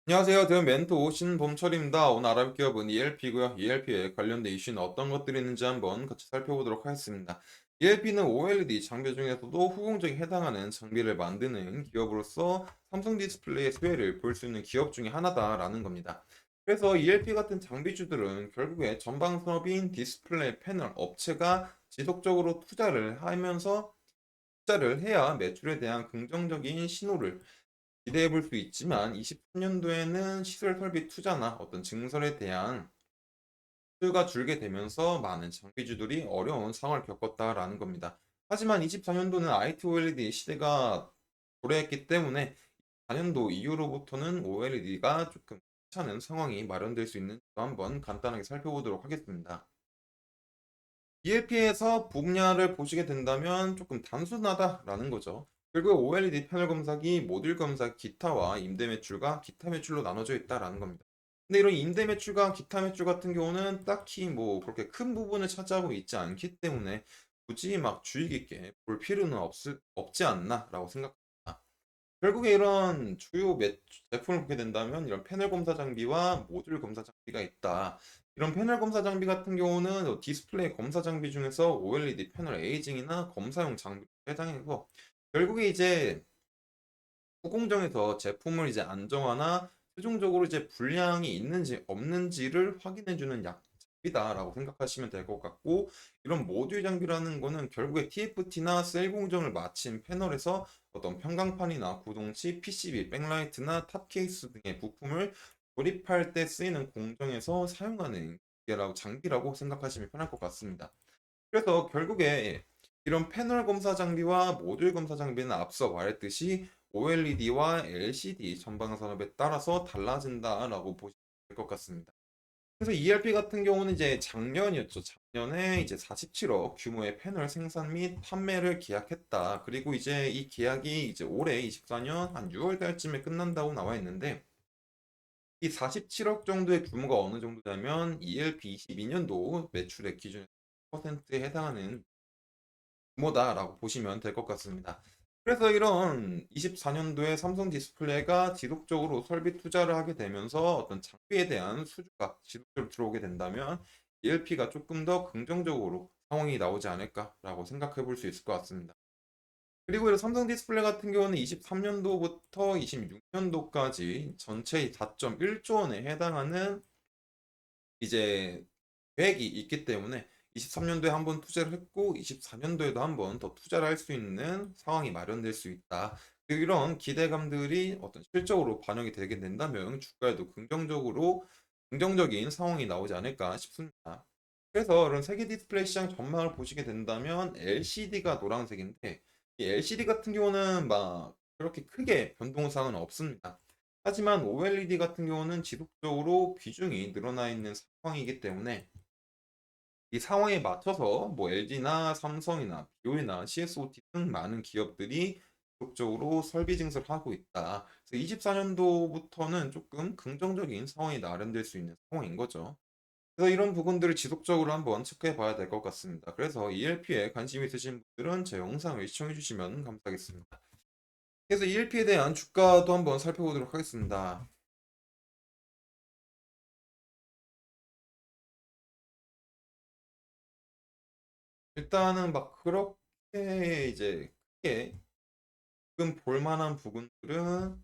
안녕하세요. 대원 멘토 신봄철입니다. 오늘 알아볼 기업은 ELP고요. ELP에 관련된 이슈는 어떤 것들이 있는지 한번 같이 살펴보도록 하겠습니다. ELP는 OLED 장비 중에서도 후공정에 해당하는 장비를 만드는 기업으로서 삼성 디스플레이의 수혜를 볼 수 있는 기업 중에 하나다라는 겁니다. 그래서 ELP 같은 장비주들은 결국에 전방 산업인 디스플레이 패널 업체가 지속적으로 투자를 해야 매출에 대한 긍정적인 신호를 기대해 볼 수 있지만 23년도에는 시설 설비 투자나 어떤 증설에 대한 수요가 줄게 되면서 많은 장비주들이 어려운 상황을 겪었다라는 겁니다. 하지만 24년도는 IT OLED 시대가 도래했기 때문에 4년도 이후로부터는 OLED가 조금 괜찮은 상황이 마련될 수 있는지 한번 간단하게 살펴보도록 하겠습니다. ELP에서 분야를 보시게 된다면 조금 단순하다라는 거죠. 결국 OLED 패널 검사기, 모듈 검사 기타와 임대 매출과 기타 매출로 나눠져 있다라는 겁니다. 근데 이런 임대 매출과 기타 매출 같은 경우는 딱히 뭐 그렇게 큰 부분을 차지하고 있지 않기 때문에 굳이 막 주의 깊게 볼 필요는 없지 않나라고 생각합니다. 결국에 이런 제품을 보게 된다면 이런 패널 검사 장비와 모듈 검사 장비가 있다. 이런 패널 검사 장비 같은 경우는 디스플레이 검사 장비 중에서 OLED 패널 에이징이나 검사용 장비 해당해서 결국에 이제 후공정에서 제품을 이제 안정화나 최종적으로 이제 불량이 있는지 없는지를 확인해주는 장비다라고 생각하시면 될 것 같고, 이런 모듈 장비라는 거는 결국에 TFT나 셀 공정을 마친 패널에서 어떤 평강판이나 구동치, PCB, 백라이트나 탑 케이스 등의 부품을 조립할 때 쓰이는 공정에서 사용하는 장비라고 생각하시면 편할 것 같습니다. 그래서 결국에 이런 패널 검사 장비와 모듈 검사 장비는 앞서 말했듯이 OLED와 LCD 전방 산업에 따라서 달라진다라고 보시면 될 것 같습니다. 그래서 ERP 같은 경우는 이제 작년이었죠. 작년에 이제 47억 규모의 패널 생산 및 판매를 계약했다. 그리고 이제 이 계약이 이제 올해 24년 한 6월 달쯤에 끝난다고 나와 있는데, 이 47억 정도의 규모가 어느 정도냐면 ELP 22년도 매출의 기준 퍼센트에 해당하는 규모다라고 보시면 될 것 같습니다. 그래서 이런 24년도에 삼성 디스플레이가 지속적으로 설비 투자를 하게 되면서 어떤 장비에 대한 수주가 지속적으로 들어오게 된다면 ELP가 조금 더 긍정적으로 상황이 나오지 않을까라고 생각해 볼 수 있을 것 같습니다. 그리고 이런 삼성 디스플레이 같은 경우는 23년도부터 26년도까지 전체 4.1조 원에 해당하는 이제 계획이 있기 때문에 23년도에 한번 투자를 했고 24년도에도 한번 더 투자를 할 수 있는 상황이 마련될 수 있다. 그리고 이런 기대감들이 어떤 실적으로 반영이 되게 된다면 주가에도 긍정적인 상황이 나오지 않을까 싶습니다. 그래서 이런 세계 디스플레이 시장 전망을 보시게 된다면 LCD가 노란색인데 이 LCD 같은 경우는 막 그렇게 크게 변동사항은 없습니다. 하지만 OLED 같은 경우는 지속적으로 비중이 늘어나 있는 상황이기 때문에 이 상황에 맞춰서 뭐 LG나 삼성이나 BOE나 CSOT 등 많은 기업들이 지속적으로 설비 증설을 하고 있다. 그래서 24년도부터는 조금 긍정적인 상황이 마련될 수 있는 상황인 거죠. 그래서 이런 부분들을 지속적으로 한번 체크해 봐야 될 것 같습니다. 그래서 ELP에 관심 있으신 분들은 제 영상을 시청해 주시면 감사하겠습니다. 그래서 ELP에 대한 주가도 한번 살펴보도록 하겠습니다. 일단은 막 그렇게 이제 크게 지금 볼 만한 부분들은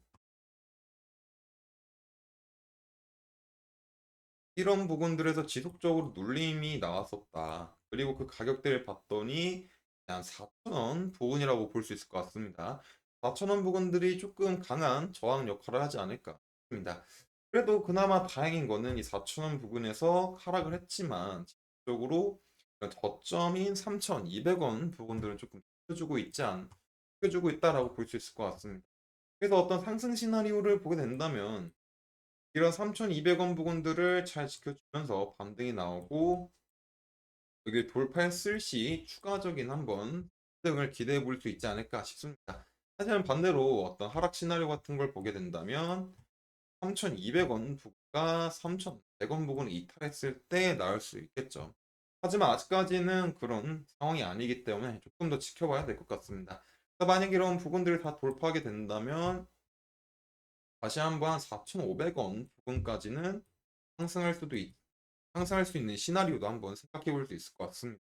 이런 부분들에서 지속적으로 눌림이 나왔었다. 그리고 그 가격대를 봤더니 한 4,000원 부근이라고 볼 수 있을 것 같습니다. 4,000원 부근들이 조금 강한 저항 역할을 하지 않을까 싶습니다. 그래도 그나마 다행인 거는 이 4,000원 부근에서 하락을 했지만 지속적으로 저점인 3,200원 부분들은 조금 지켜주고 있다라고 볼 수 있을 것 같습니다. 그래서 어떤 상승 시나리오를 보게 된다면 이런 3,200원 부분들을 잘 지켜주면서 반등이 나오고 여기 돌파했을 시 추가적인 한번 등을 기대해 볼 수 있지 않을까 싶습니다. 하지만 반대로 어떤 하락 시나리오 같은 걸 보게 된다면 3,200원 부가 3,100원 부근을 이탈했을 때 나올 수 있겠죠. 하지만 아직까지는 그런 상황이 아니기 때문에 조금 더 지켜봐야 될 것 같습니다. 만약 이런 부분들을 다 돌파하게 된다면 다시 한번 4,500원 부근까지는 상승할 수도 상승할 수 있는 시나리오도 한번 생각해 볼 수 있을 것 같습니다.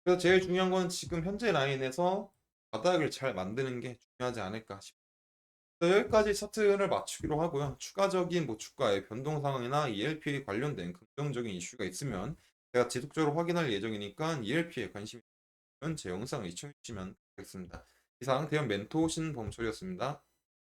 그래서 제일 중요한 건 지금 현재 라인에서 바닥을 잘 만드는 게 중요하지 않을까 싶습니다. 여기까지 차트를 맞추기로 하고요. 추가적인 뭐 주가의 변동 상황이나 ELP에 관련된 긍정적인 이슈가 있으면 제가 지속적으로 확인할 예정이니까 ELP에 관심이 있으면 제 영상을 시청해 주시면 되겠습니다. 이상 대형 멘토 신범철이었습니다.